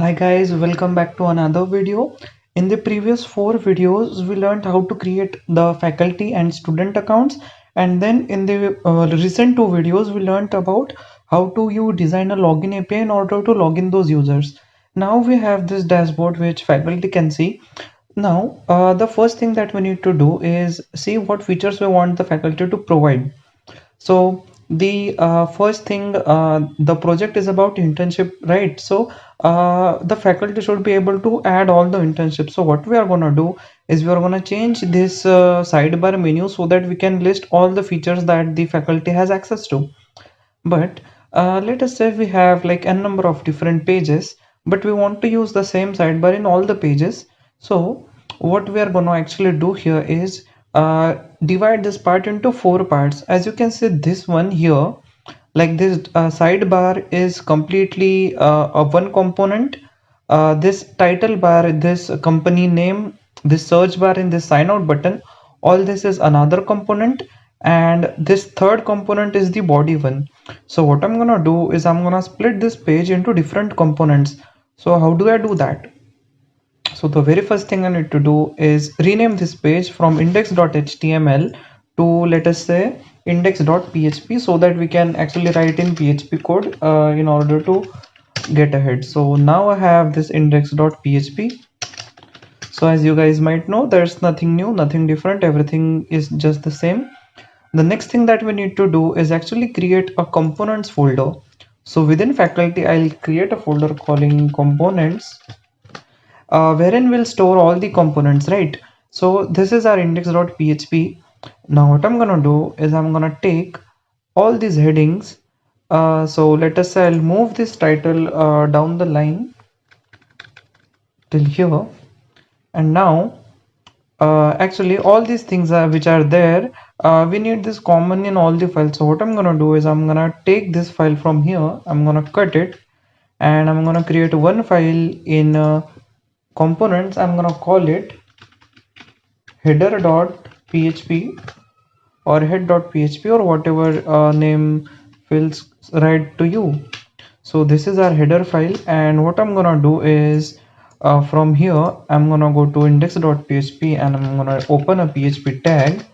Hi guys, welcome back to another video. In the previous four videos, we learned how to create the faculty and student accounts, and then in the recent two videos, we learned about how to you design a login API in order to log in those users. Now we have this dashboard which faculty can see. Now, the first thing that we need to do is see what features we want the faculty to provide. So the first thing, the project is about internship, right? So the faculty should be able to add all the internships. So what we are going to do is we are going to change this sidebar menu so that we can list all the features that the faculty has access to. But let us say we have like a number of different pages, but we want to use the same sidebar in all the pages. So what we are going to actually do here is divide this part into four parts. As you can see, this one here, like this sidebar is completely a one component. This title bar, this company name, this search bar, and this sign out button, all this is another component, and this third component is the body one. So what I'm gonna do is I'm gonna split this page into different components. So how do I do that? So the very first thing I need to do is rename this page from index.html to, let us say, index.php, so that we can actually write in PHP code in order to get ahead. So now I have this index.php. So as you guys might know, there's nothing new, nothing different, everything is just the same. The next thing that we need to do is actually create a components folder. So within faculty, I'll create a folder calling components, wherein we'll store all the components, right? So this is our index.php. Now what I'm gonna do is I'm gonna take all these headings. So let us say I'll move this title down the line till here, and now actually all these things which are there, we need this common in all the files. So what I'm gonna do is I'm gonna take this file from here, I'm gonna cut it, and I'm gonna create one file in components. I'm gonna call it header.php or head.php or whatever name feels right to you. So this is our header file, and what I'm gonna do is from here I'm gonna go to index.php and I'm gonna open a PHP tag,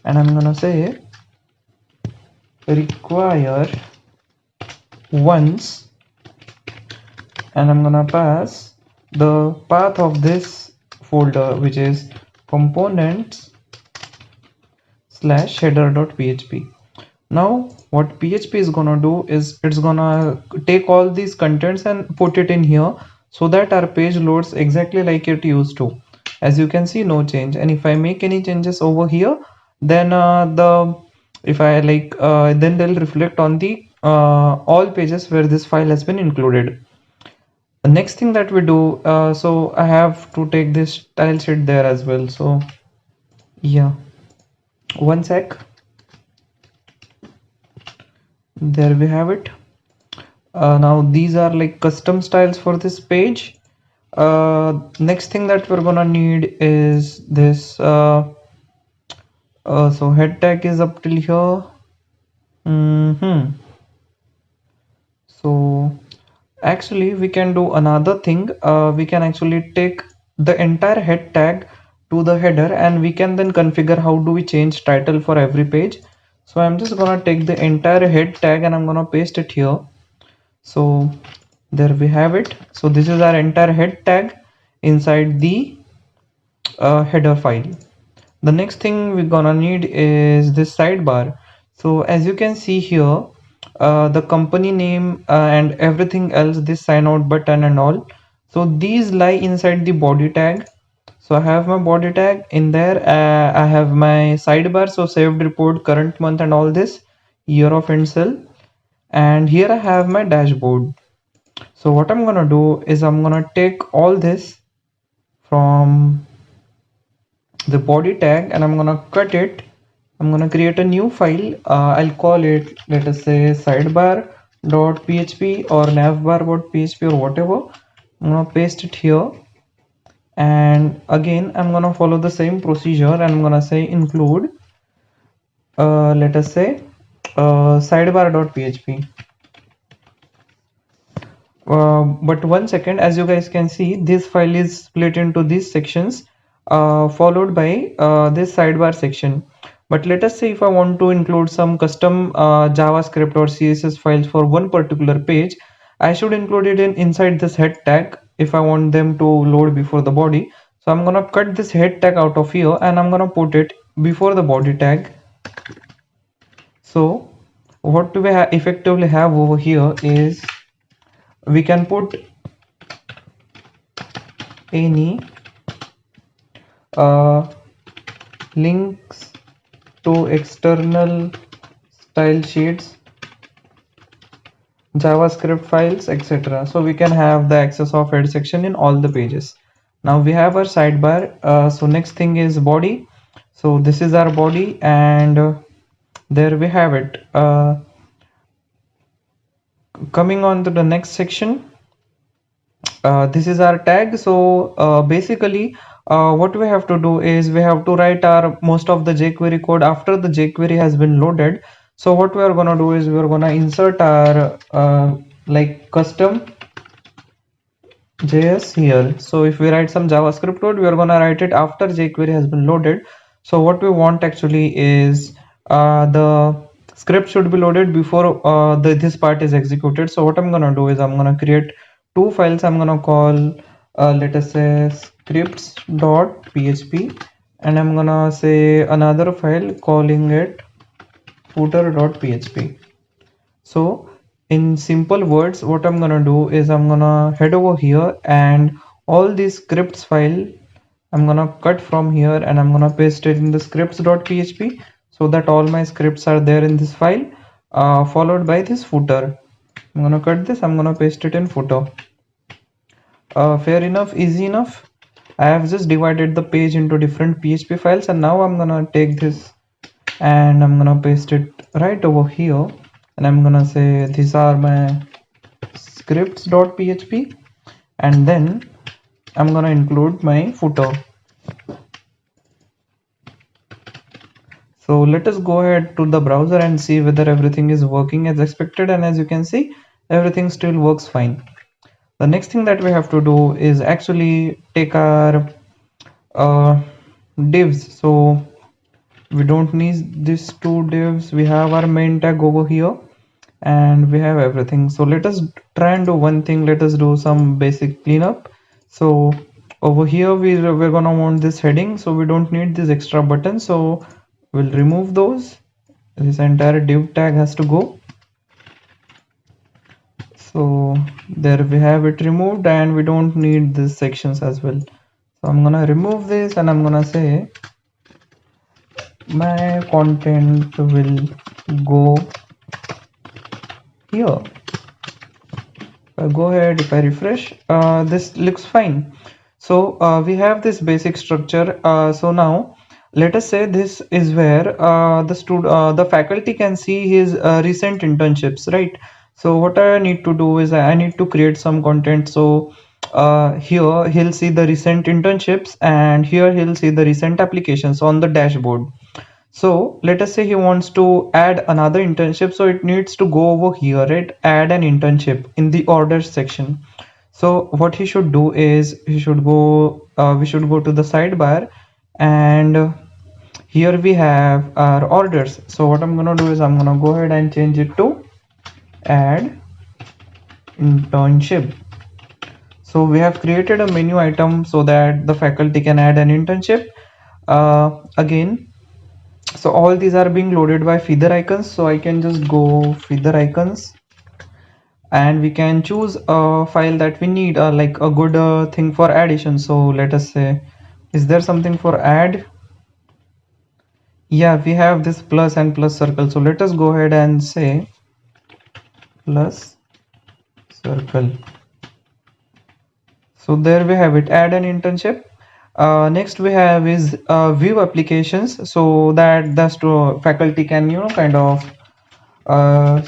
and I'm gonna say require once, and I'm gonna pass the path of this folder, which is components slash header.php. Now what PHP is gonna do is it's gonna take all these contents and put it in here so that our page loads exactly like it used to. As you can see, no change. And if I make any changes over here, then then they'll reflect on the all pages where this file has been included. The next thing that we do, so I have to take this style sheet there as well. So yeah, one sec. There we have it. Now these are like custom styles for this page. Next thing that we're gonna need is this. So head tag is up till here. So actually we can do another thing. We can actually take the entire head tag to the header, and we can then configure how do we change title for every page. So I'm just gonna take the entire head tag and I'm gonna paste it here. So there we have it. So this is our entire head tag inside the header file. The next thing we're gonna need is this sidebar. So as you can see here, the company name and everything else, this sign out button and all, so these lie inside the body tag. So I have my body tag in there. I have my sidebar, so saved report, current month and all this, year of end cell, and here I have my dashboard. So what I'm gonna do is I'm gonna take all this from the body tag and I'm gonna cut it. I'm gonna create a new file. I'll call it, let us say, sidebar.php or navbar.php or whatever. I'm gonna paste it here, and again I'm gonna follow the same procedure, and I'm gonna say include let us say sidebar.php. but one second, as you guys can see, this file is split into these sections, followed by this sidebar section. But let us say if I want to include some custom JavaScript or CSS files for one particular page, I should include it inside this head tag if I want them to load before the body. So I'm gonna cut this head tag out of here and I'm gonna put it before the body tag. So what we effectively have over here is we can put any links to external style sheets, JavaScript files, etc. So we can have the access of head section in all the pages. Now we have our sidebar. So next thing is body. So this is our body, and there we have it. Coming on to the next section, this is our tag. So basically what we have to do is we have to write our most of the jQuery code after the jQuery has been loaded. So what we are going to do is we are going to insert our like custom JS here. So if we write some JavaScript code, we are going to write it after jQuery has been loaded. So what we want actually is the script should be loaded before this part is executed. So what I'm going to do is I'm going to create two files. I'm going to call let us say scripts.php, and I'm going to say another file calling it footer.php. So in simple words, what I'm gonna do is I'm gonna head over here, and all these scripts file I'm gonna cut from here and I'm gonna paste it in the scripts.php, so that all my scripts are there in this file, followed by this footer. I'm gonna cut this, I'm gonna paste it in footer. Fair enough, easy enough. I have just divided the page into different PHP files, and now I'm gonna take this and I'm gonna paste it right over here, and I'm gonna say these are my scripts.php, and then I'm gonna include my footer. So let us go ahead to the browser and see whether everything is working as expected, and as you can see, everything still works fine. The next thing that we have to do is actually take our divs. So we don't need these two divs, we have our main tag over here and we have everything. So let us try and do one thing. Let us do some basic cleanup. So over here we're gonna want this heading, so we don't need this extra button, so we'll remove those. This entire div tag has to go. So there we have it removed, and we don't need these sections as well. So I'm gonna remove this and I'm gonna say my content will go here. If I go ahead, if I refresh, this looks fine. So we have this basic structure. So now let us say this is where the faculty can see his recent internships, right? So what I need to do is I need to create some content. So here he'll see the recent internships, and here he'll see the recent applications on the dashboard. So let us say he wants to add another internship, so it needs to go over here, right? Add an internship in the orders section. So what he should do is he should go we should go to the sidebar, and here we have our orders. So what I'm gonna do is I'm gonna go ahead and change it to add internship. So we have created a menu item so that the faculty can add an internship. Again, so all these are being loaded by feather icons, so I can just go feather icons, and we can choose a file that we need, like a good thing for addition. So let us say, is there something for add? Yeah, we have this plus and plus circle, so let us go ahead and say plus circle. So there we have it, add an internship. Next we have is view applications, so that the faculty can kind of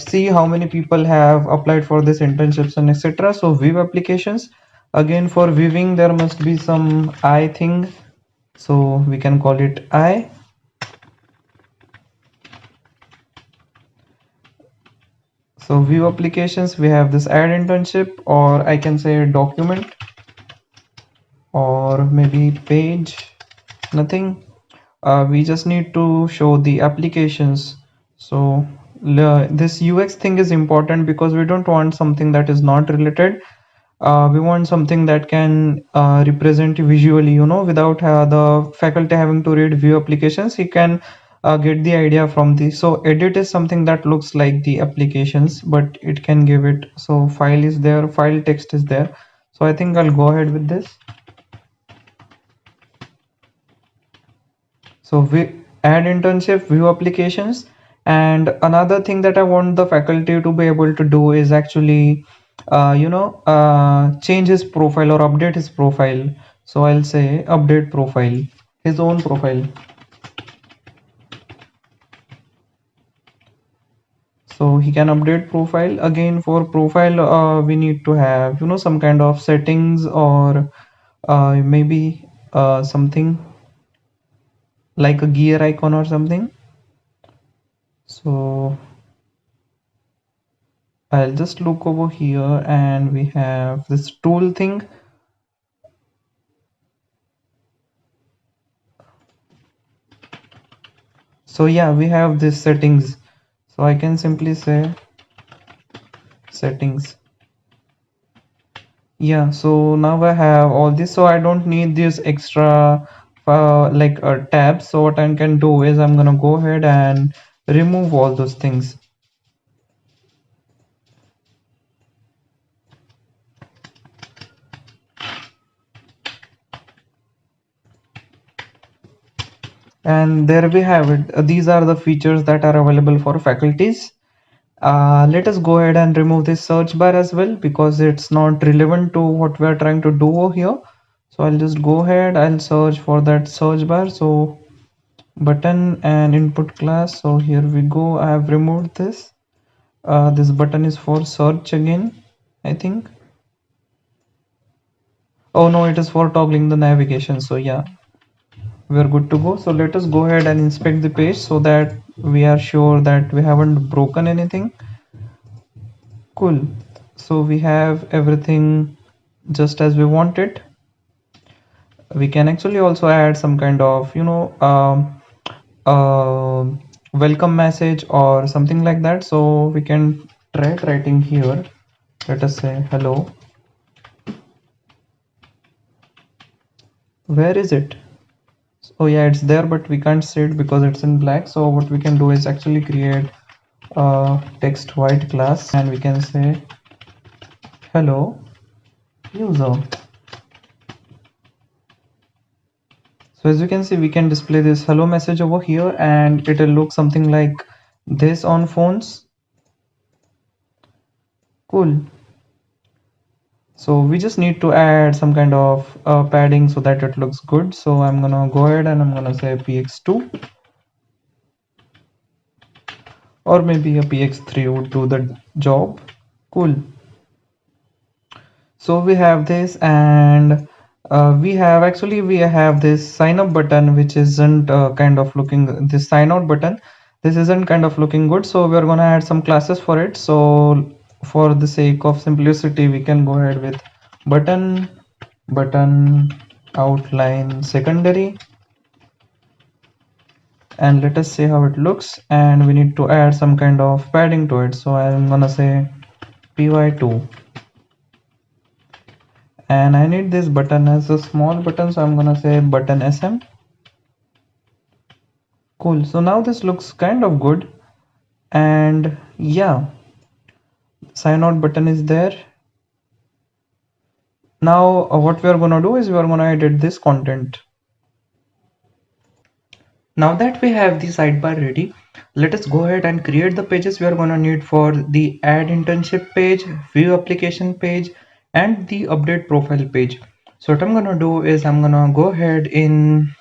see how many people have applied for this internships and etc. So view applications, again for viewing there must be some I thing, so we can call it I. So view applications, we have this add internship, or I can say document, or maybe page, nothing. We just need to show the applications. So this UX thing is important because we don't want something that is not related. We want something that can represent visually, without the faculty having to read view applications. He can get the idea from the. So edit is something that looks like the applications, but it can give it. So file is there, file text is there. So I think I'll go ahead with this. So we add internship, view applications, and another thing that I want the faculty to be able to do is actually, change his profile or update his profile. So I'll say update profile, his own profile. So he can update profile. Again, for profile, we need to have, some kind of settings, or maybe something like a gear icon or something. So I'll just look over here and we have this tool thing. So yeah, we have this settings. So I can simply say settings. Yeah, so now I have all this, so I don't need this extra like a tab. So what I can do is I'm gonna go ahead and remove all those things. And there we have it. These are the features that are available for faculties. Let us go ahead and remove this search bar as well, because it's not relevant to what we are trying to do over here. So I'll just go ahead, I'll search for that search bar. So button and input class. So here we go. I have removed this. This button is for search again, I think. Oh no, it is for toggling the navigation. So yeah, we're good to go. So let us go ahead and inspect the page so that we are sure that we haven't broken anything. Cool. So we have everything just as we want it. We can actually also add some kind of, uh, welcome message or something like that. So we can try writing here. Let us say hello. Where is it? Oh yeah, it's there, but we can't see it because it's in black. So what we can do is actually create a text white class, and we can say hello user. So as you can see, we can display this hello message over here, and it'll look something like this on phones. Cool. So we just need to add some kind of padding so that it looks good. So I'm gonna go ahead and I'm gonna say px2, or maybe a px3 would do the job. Cool. So we have this, and we have this sign up button, which isn't kind of looking, this sign out button, this isn't kind of looking good. So we're gonna add some classes for it. So for the sake of simplicity, we can go ahead with button outline secondary, and let us see how it looks. And we need to add some kind of padding to it. So I'm gonna say py2, and I need this button as a small button, so I'm gonna say button sm. Cool. So now this looks kind of good, and yeah, sign out button is there. Now what we are gonna do is we are gonna edit this content. Now that we have the sidebar ready, let us go ahead and create the pages we are gonna need for the add internship page, view application page, and the update profile page. So what I'm gonna do is I'm gonna go ahead in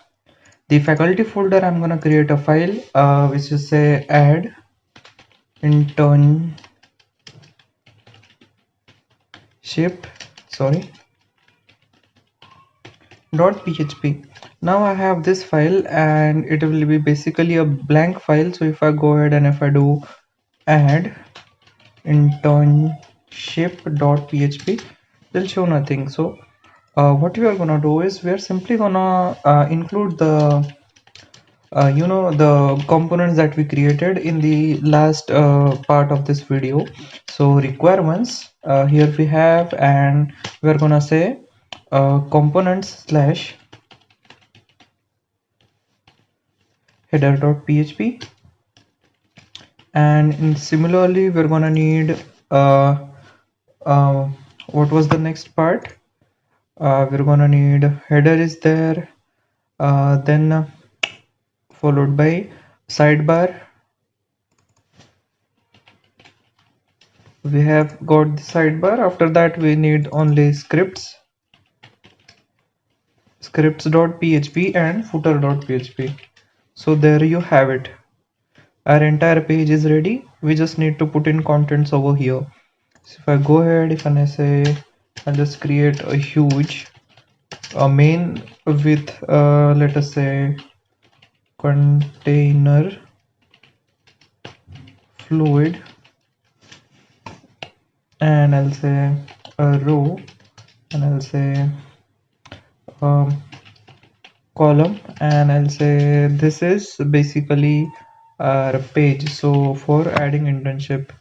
the faculty folder. I'm gonna create a file which is say add internship, sorry, .php. Now I have this file, and it will be basically a blank file. So if I go ahead and if I do add internship.php will show nothing. So what we are gonna do is we are simply gonna include the the components that we created in the last part of this video. So requirements, here we have, and we're gonna say components slash header.php, and similarly we're gonna need uh, uh, what was the next part. We're gonna need header is there, then followed by sidebar. We have got the sidebar. After that we need only scripts.php and footer.php. So there you have it. Our entire page is ready. We just need to put in contents over here. So if I go ahead, if I say I'll just create a huge main with let us say container fluid, and I'll say a row, and I'll say um, column, and I'll say this is basically our page. So for adding internship,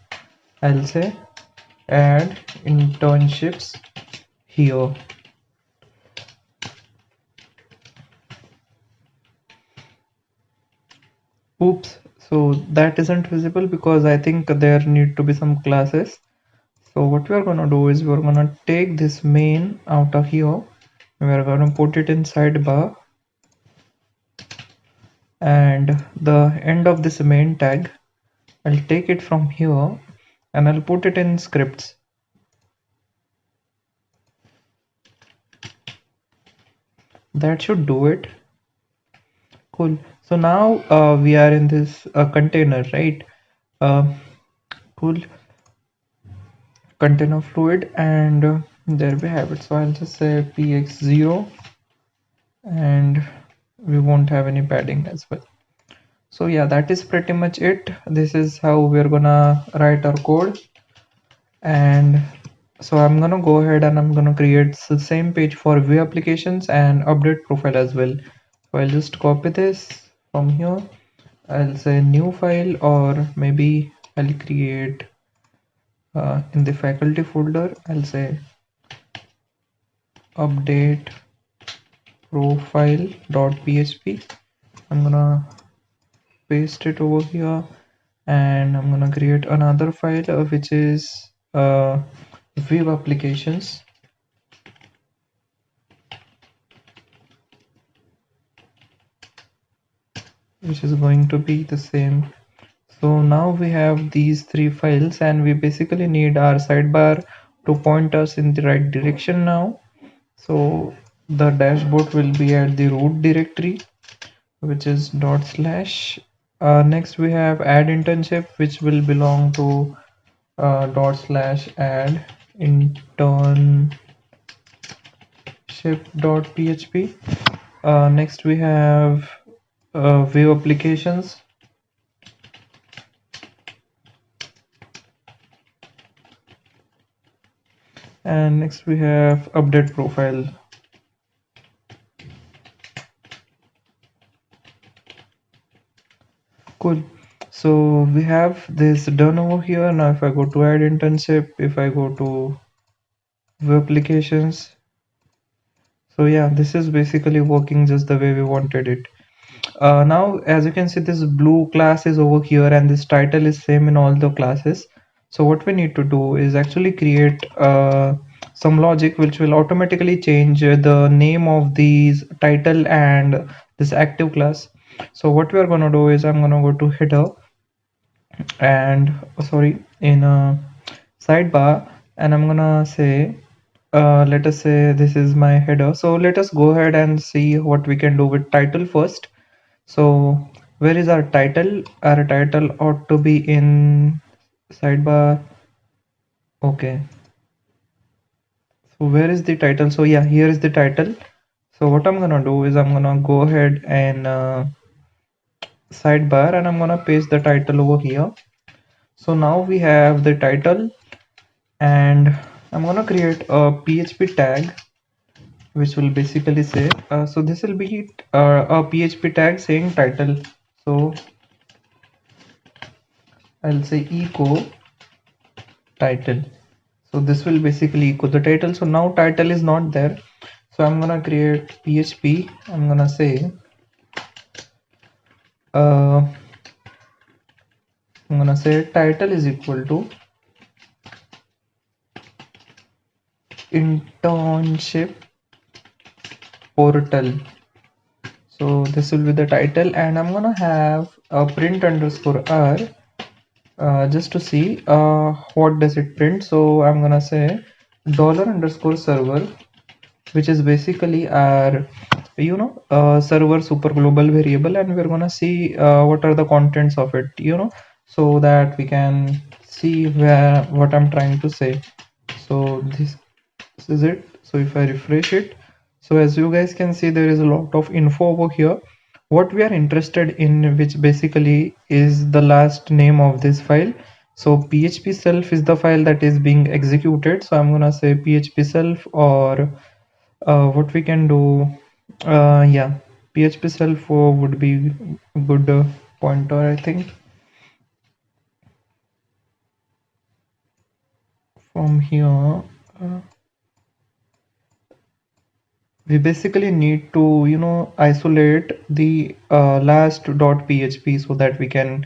I'll say add internships here. Oops, so that isn't visible because I think there need to be some classes. So what we are gonna do is we're gonna take this main out of here. We're gonna put it in sidebar, and the end of this main tag, I'll take it from here and I'll put it in scripts. That should do it. Cool. So now we are in this container, right? Uh, cool. Container fluid, and there we have it. So I'll just say px0, and we won't have any padding as well. So yeah, that is pretty much it. This is how we're gonna write our code. And so I'm gonna go ahead and I'm gonna create the same page for view applications and update profile as well. So I'll just copy this from here. I'll say new file, or maybe I'll create in the faculty folder, I'll say update profile.php. I'm gonna paste it over here, and I'm gonna create another file which is view applications. Which is going to be the same. So now we have these three files, and we basically need our sidebar to point us in the right direction now. So the dashboard will be at the root directory, which is dot slash. Next we have add internship, which will belong to dot slash add internship.php. Next we have view applications, and next we have update profile. Cool. So we have this done over here. Now if I go to add internship, if I go to view applications, so yeah, this is basically working just the way we wanted it. Now as you can see, this blue class is over here and this title is same in all the classes. So what we need to do is actually create some logic which will automatically change the name of these title and this active class. So what we are going to do is I'm going to go to header, and sorry, in a sidebar, and I'm gonna say let us say this is my header. So let us go ahead and see what we can do with title first. So where is our title? Our title ought to be in sidebar. Okay, so where is the title? So yeah, here is the title. So what I'm gonna do is I'm gonna go ahead and sidebar, and I'm gonna paste the title over here. So now we have the title, and I'm gonna create a PHP tag which will basically say so this will be a PHP tag saying title. So I'll say echo title. So this will basically echo the title. So now title is not there, so I'm gonna create PHP. I'm gonna say uh, title is equal to internship portal. So this will be the title, and I'm gonna have a print underscore r just to see what does it print. So I'm gonna say dollar underscore server, which is basically our server super global variable, and we're gonna see what are the contents of it, so that we can see where what I'm trying to say. So this is it. So if I refresh it, so as you guys can see, there is a lot of info over here. What we are interested in, which basically is the last name of this file. So php self is the file that is being executed, so I'm gonna say php self, or what we can do, yeah, php self would be a good pointer, I think. From here, we basically need to isolate the last .php so that we can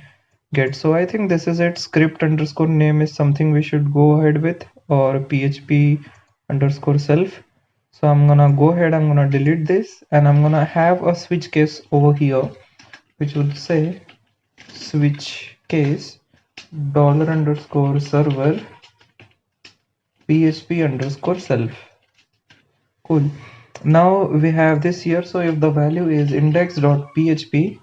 get. So I think this is it. Script underscore name is something we should go ahead with, or php underscore self. So I'm gonna go ahead, I'm gonna delete this, and I'm gonna have a switch case over here which would say switch case dollar underscore server php underscore self. Cool. Now we have this here. So if the value is index.php,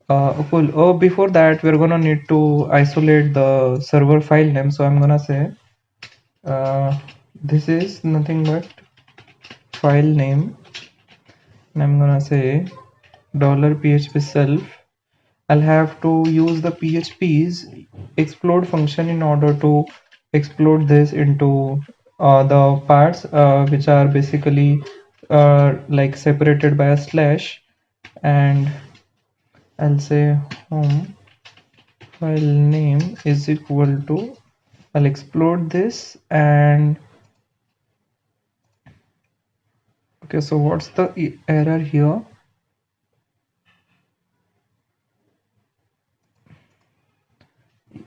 cool. Oh, before that, we're gonna need to isolate the server file name. So I'm gonna say this is nothing but file name, and I'm gonna say dollar php self. I'll have to use the php's explode function in order to explode this into the parts which are basically like separated by a slash, and I'll say home file name is equal to, I'll explode this, and okay, so what's the error here?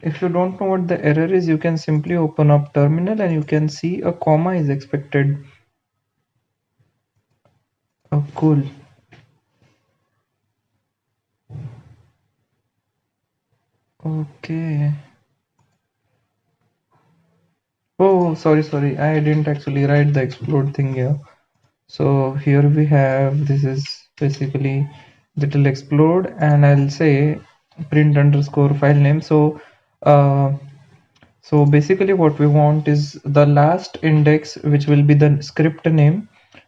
If you don't know what the error is, you can simply open up terminal and you can see a comma is expected. Oh, cool. Okay. Oh, sorry. I didn't actually write the explode thing here. So here we have, this is basically little explode, and I'll say print underscore file name. So so basically what we want is the last index, which will be the script name.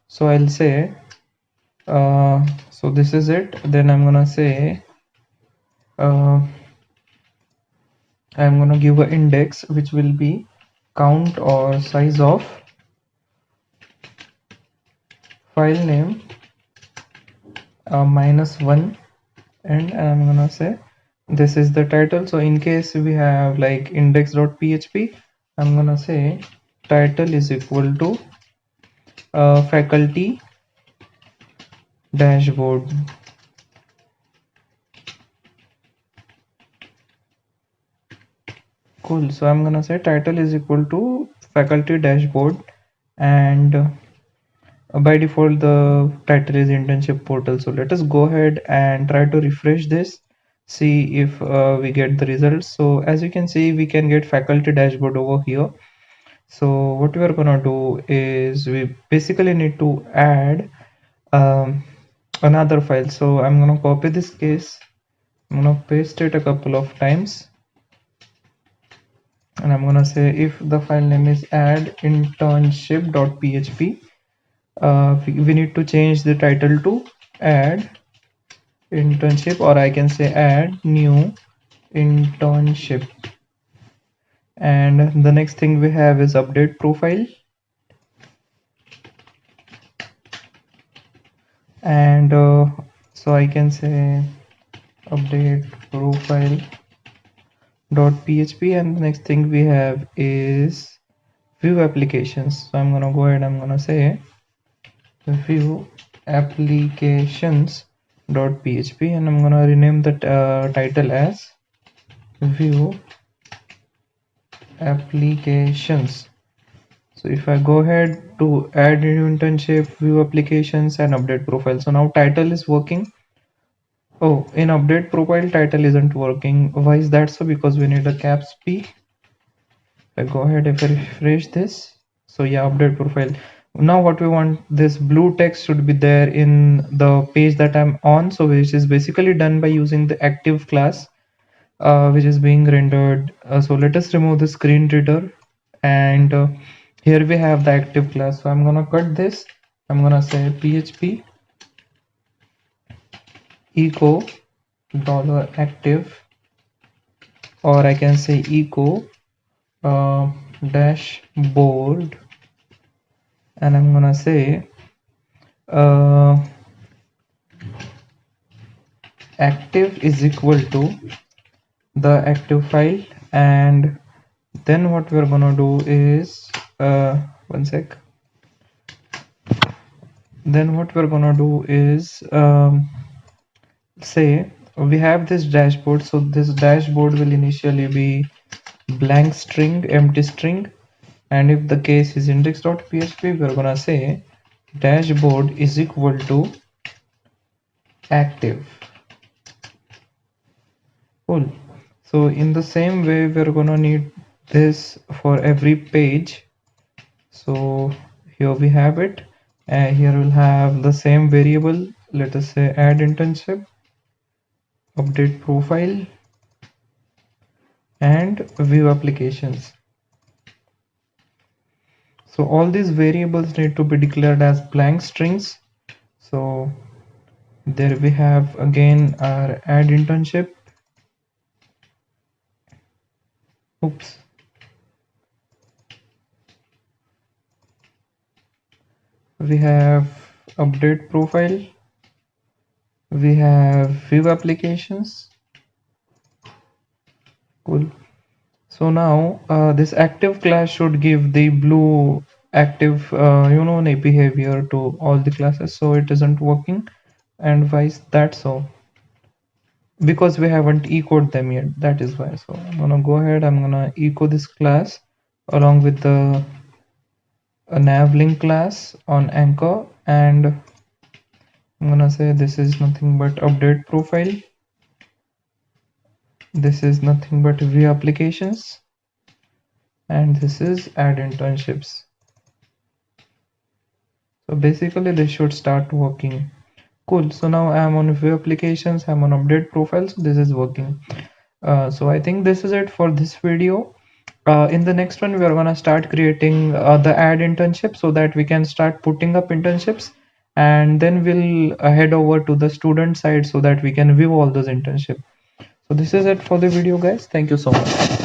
So I'll say so this is it. Then I'm gonna say I'm gonna give an index which will be count or size of file name -1, and I'm gonna say this is the title. So in case we have like index.php, I'm gonna say title is equal to faculty dashboard. Cool. So I'm gonna say title is equal to faculty dashboard, and by default the title is internship portal. So let us go ahead and try to refresh this, see if we get the results. So as you can see, we can get faculty dashboard over here. So what we are gonna do is we basically need to add another file. So I'm gonna copy this case, I'm gonna paste it a couple of times, and I'm gonna say if the file name is add internship.php, we need to change the title to add internship, or I can say add new internship. And the next thing we have is update profile. And so I can say update profile dot php, and the next thing we have is view applications. So I'm gonna go ahead, I'm gonna say view applications dot php, and I'm gonna rename the title as view applications. So if I go ahead to add new internship, view applications, and update profile, so now title is working. Oh, in update profile, title isn't working. Why is that so? Because we need a caps P. I go ahead, if I refresh this, so yeah, update profile. Now what we want, this blue text should be there in the page that I'm on, so which is basically done by using the active class, which is being rendered. So let us remove the screen reader, and here we have the active class. So I'm gonna cut this, I'm gonna say php echo $active, or I can say echo dashboard, and I'm gonna say active is equal to the active file. And then what we're gonna do is one sec, then what we're gonna do is say we have this dashboard, so this dashboard will initially be blank string, empty string, and if the case is index.php, we're gonna say dashboard is equal to active. Cool. So in the same way, we're gonna need this for every page. So here we have it, and here we'll have the same variable. Let us say add internship, update profile, and view applications. So all these variables need to be declared as blank strings. So there we have again our add internship. Oops. We have update profile. We have view applications. Cool. So now this active class should give the blue active behavior to all the classes. So it isn't working. And why is that so? Because we haven't echoed them yet, that is why. So I'm gonna go ahead, I'm gonna echo this class along with the navlink class on anchor, and I'm gonna say this is nothing but update profile, this is nothing but view applications, and this is add internships. So basically this should start working. Cool. So now I'm on view applications, I'm on update profile, so this is working. So I think this is it for this video. In the next one, we are gonna start creating the add internship so that we can start putting up internships, and then we'll head over to the student side so that we can view all those internships. So this is it for the video, guys. Thank you so much.